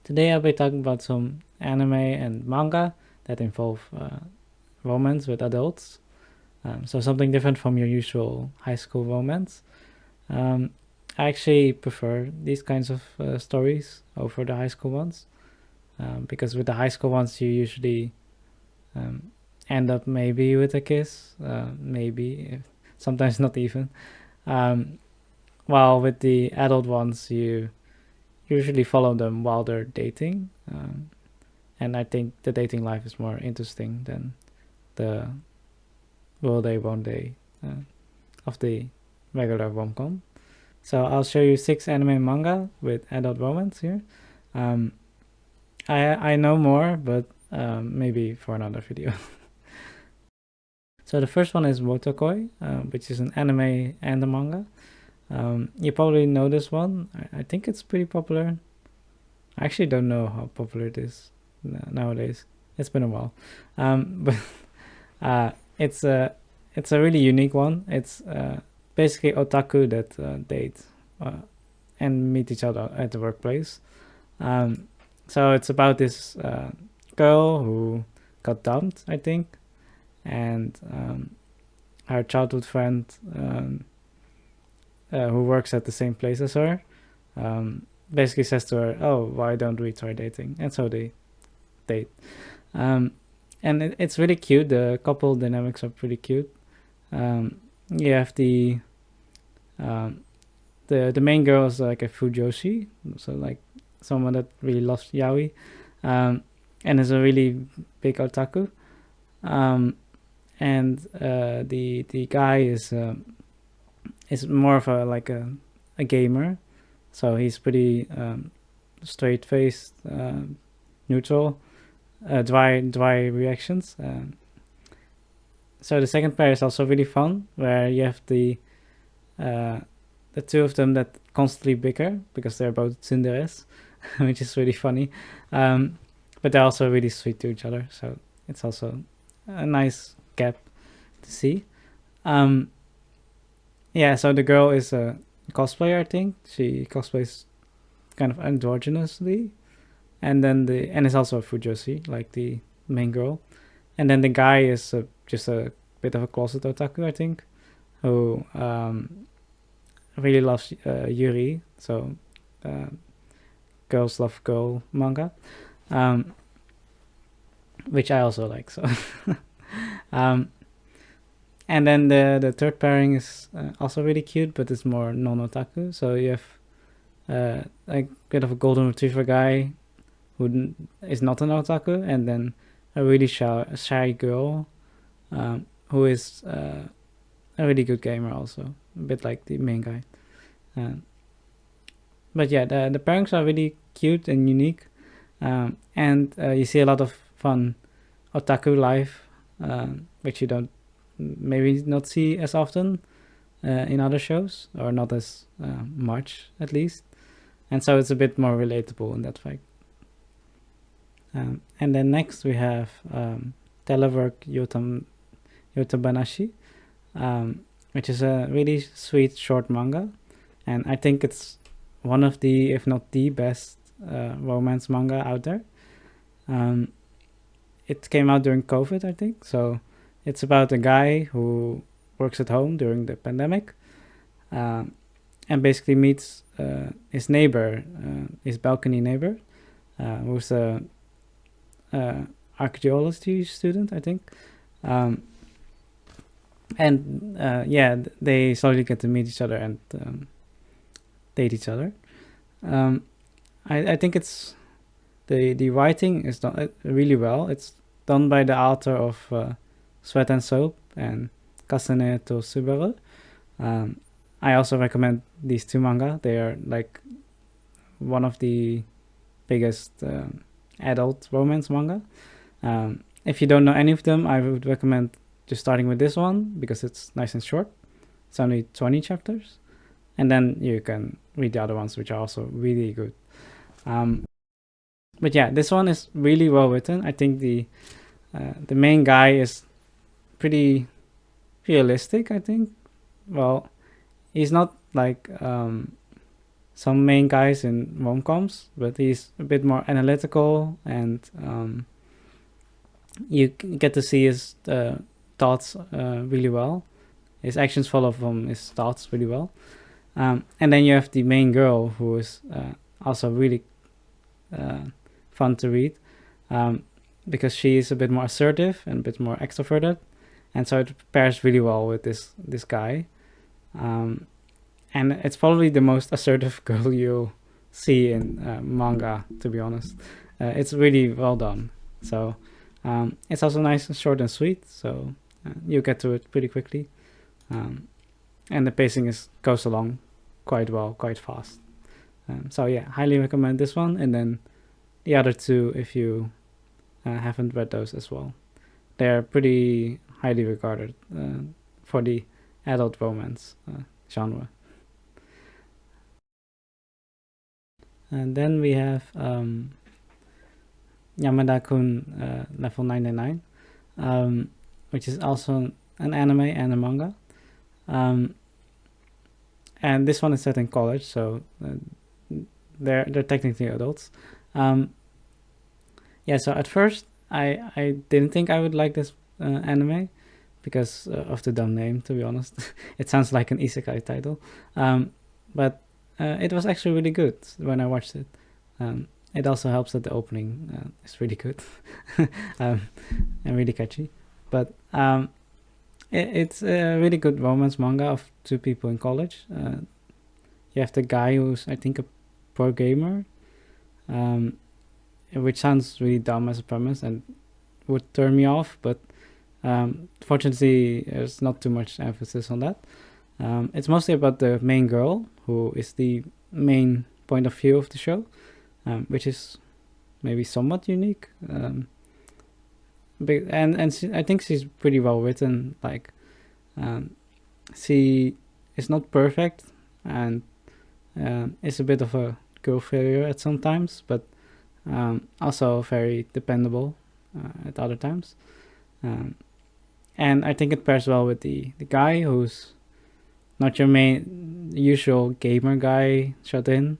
Today I'll be talking about some anime and manga that involve romance with adults. So something different from your usual high school romance. Um, I actually prefer these kinds of stories over the high school ones because with the high school ones you usually um, end up maybe with a kiss, maybe sometimes not even. Um, while with the adult ones you usually follow them while they're dating. And I think the dating life is more interesting than the will they won't they of the regular rom-com. So I'll show you 6 anime and manga with adult romance here. Um, I know more, but maybe for another video. So the first one is Wotakoi, which is an anime and a manga. You probably know this one. I think it's pretty popular. I actually don't know how popular it is nowadays. It's been a while, but uh, it's a it's a really unique one. It's basically otaku that date and meet each other at the workplace. Um, so it's about this girl who got dumped, I think, and her childhood friend who works at the same place as her basically says to her, "Oh, why don't we try dating?" And so they date. Um, and it's really cute. The couple dynamics are pretty cute. You have um, the main girl is like a fujoshi, so like someone that really loves yaoi, and is a really big otaku. Um, and the guy is more of a like a gamer, so he's pretty straight faced, neutral, dry reactions. So the second pair is also really fun, where you have the two of them that constantly bicker because they're both tsunderes, which is really funny. But they're also really sweet to each other, so it's also a nice gap to see. Um, yeah, so the girl is a cosplayer, I think. She cosplays kind of androgynously, and then and is also a fujoshi, like the main girl. And then the guy is just a bit of a closet otaku, I think, who really loves Yuri. So uh, girls love girl manga, um, which I also like. So, um, and then the third pairing is also really cute, but it's more non-otaku. So you have a bit of a golden retriever guy who is not an otaku, and then a really shy girl who is a really good gamer also, a bit like the main guy. But yeah, the pairings are really cute and unique, and you see a lot of fun otaku life, which you don't maybe not see as often in other shows, or not as much at least, and so it's a bit more relatable in that fact. And then next we have Telework Yotabanashi, which is a really sweet short manga, and I think it's one of the, if not the best romance manga out there. It came out during COVID, I think, so it's about a guy who works at home during the pandemic, and basically meets his neighbor, his balcony neighbor, who's a archaeology student, I think. And yeah, they slowly get to meet each other and date each other. I think it's the writing is done really well. It's done by the author of Sweat and Soap and Kasane to Subaru. I also recommend these two manga. They are like one of the biggest adult romance manga. If you don't know any of them, I would recommend just starting with this one because it's nice and short. It's only 20 chapters, and then you can read the other ones, which are also really good. But yeah, this one is really well written. I think the main guy is pretty realistic. I think. Well, he's not like some main guys in rom-coms, but he's a bit more analytical, and you get to see his thoughts really well. His actions follow from his thoughts really well. And then you have the main girl, who is also really fun to read, because she is a bit more assertive and a bit more extroverted, and so it pairs really well with this guy. And it's probably the most assertive girl you'll see in manga, to be honest. It's really well done. So it's also nice and short and sweet, so you get to it pretty quickly. And the pacing goes along quite well, quite fast. So yeah, highly recommend this one, and then the other two if you haven't read those as well. They're pretty highly regarded for the adult romance genre. And then we have Yamada-kun Level 99, which is also an anime and a manga. And this one is set in college, so they're technically adults. Yeah, so at first I didn't think I would like this anime because of the dumb name, to be honest. It sounds like an isekai title. But it was actually really good when I watched it. It also helps that the opening is really good and really catchy. But it's a really good romance manga of two people in college. You have the guy who's, I think, a pro gamer, which sounds really dumb as a premise and would turn me off, but fortunately there's not too much emphasis on that. It's mostly about the main girl, who is the main point of view of the show, which is maybe somewhat unique. And I think she's pretty well written. Like, she is not perfect, and is a bit of a girl failure at some times, but also very dependable at other times. And I think it pairs well with the guy who's not your main usual gamer guy shut in.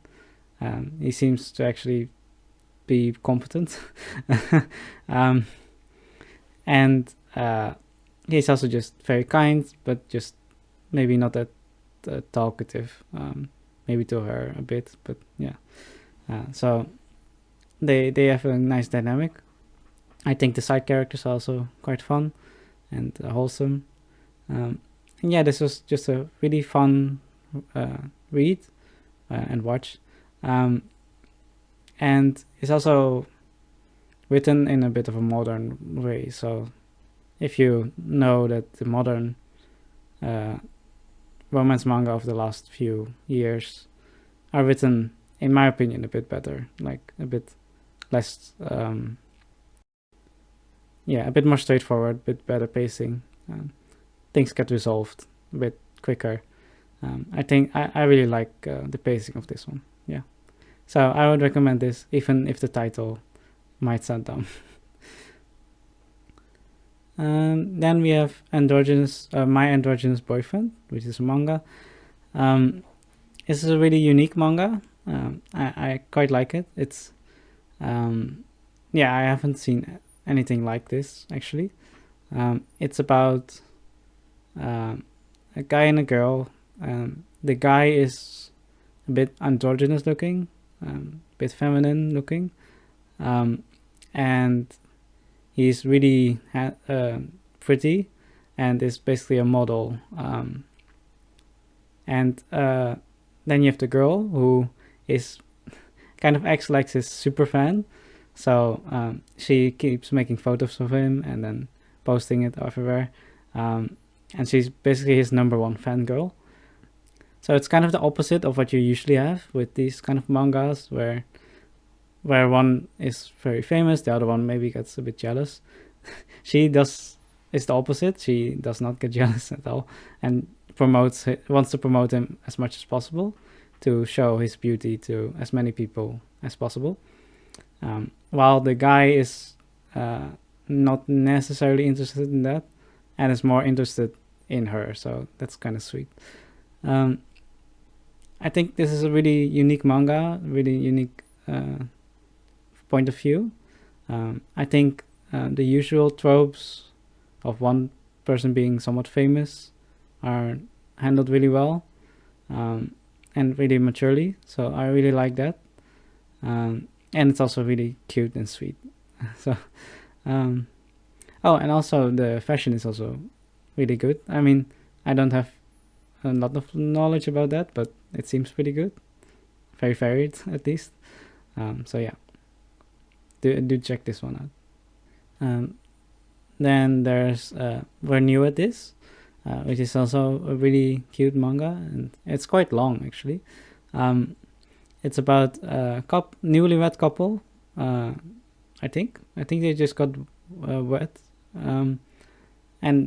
He seems to actually be competent. And he's also just very kind, but just maybe not that talkative. Maybe to her a bit, but yeah. So they have a nice dynamic. I think the side characters are also quite fun and wholesome. And yeah, this was just a really fun read and watch. And it's also written in a bit of a modern way. So if you know that the modern romance manga of the last few years are written, in my opinion, a bit better, like a bit less, a bit more straightforward, a bit better pacing. Things get resolved a bit quicker. I think I really like the pacing of this one. Yeah, so I would recommend this, even if the title might sound dumb. Then we have My Androgynous Boyfriend, which is a manga. This is a really unique manga. I quite like it. It's I haven't seen anything like this actually. It's about a guy and a girl. The guy is a bit androgynous looking, a bit feminine looking, and he's really pretty, and is basically a model. And then you have the girl, who is kind of acts like his super fan. So she keeps making photos of him and then posting it everywhere. And she's basically his number one fangirl. So it's kind of the opposite of what you usually have with these kind of mangas, where one is very famous, the other one maybe gets a bit jealous. It's the opposite. She does not get jealous at all, and wants to promote him as much as possible to show his beauty to as many people as possible. While the guy is not necessarily interested in that, and is more interested in her. So that's kind of sweet. I think this is a really unique manga, really unique point of view. I think the usual tropes of one person being somewhat famous are handled really well, and really maturely. So I really like that. And it's also really cute and sweet. So, oh, and also the fashion is also really good. I mean, I don't have a lot of knowledge about that, but it seems pretty good, very varied at least. So yeah, do check this one out. Then there's We're New at This, which is also a really cute manga, and it's quite long actually. It's about a newlywed couple. I think they just got wed, and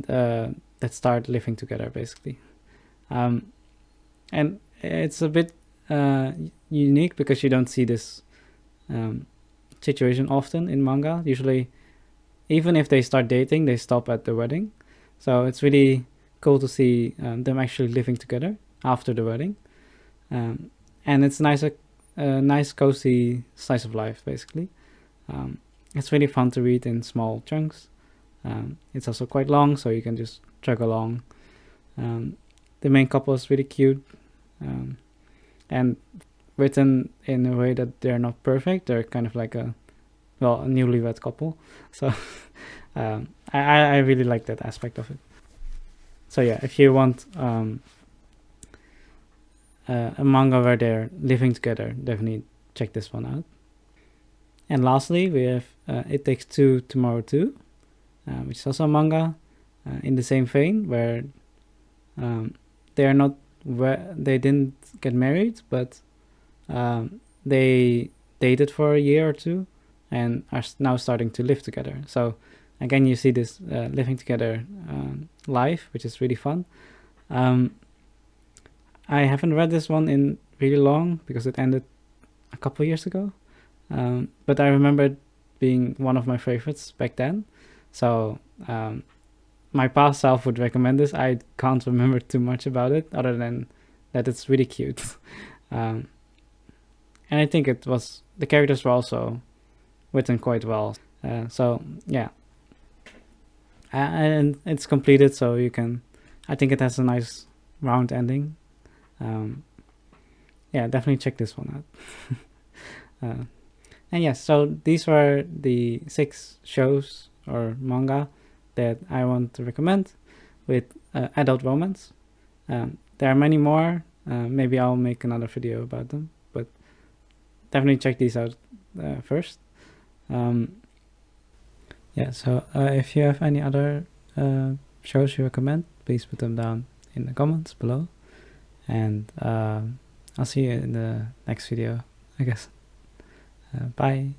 that start living together basically. And it's a bit unique because you don't see this situation often in manga. Usually, even if they start dating, they stop at the wedding. So it's really cool to see them actually living together after the wedding. And it's a nice cozy slice of life basically. It's really fun to read in small chunks. It's also quite long, so you can just chug along. The main couple is really cute, and written in a way that they're not perfect. They're kind of like a newlywed couple. So I really like that aspect of it. So yeah, if you want a manga where they're living together, definitely check this one out. And lastly, we have It Takes Two Tomorrow Too, which is also a manga in the same vein, where they didn't get married, but they dated for a year or two and are now starting to live together. So again, you see this living together life, which is really fun. I haven't read this one in really long because it ended a couple years ago. But I remember it being one of my favorites back then. So my past self would recommend this. I can't remember too much about it other than that it's really cute. And I think the characters were also written quite well. So yeah. And it's completed, so I think it has a nice round ending. Yeah, definitely check this one out. And yes, so these were the 6 shows or manga that I want to recommend with adult romance. There are many more. Maybe I'll make another video about them, but definitely check these out first. Yeah, so if you have any other shows you recommend, please put them down in the comments below. And I'll see you in the next video, I guess. Bye.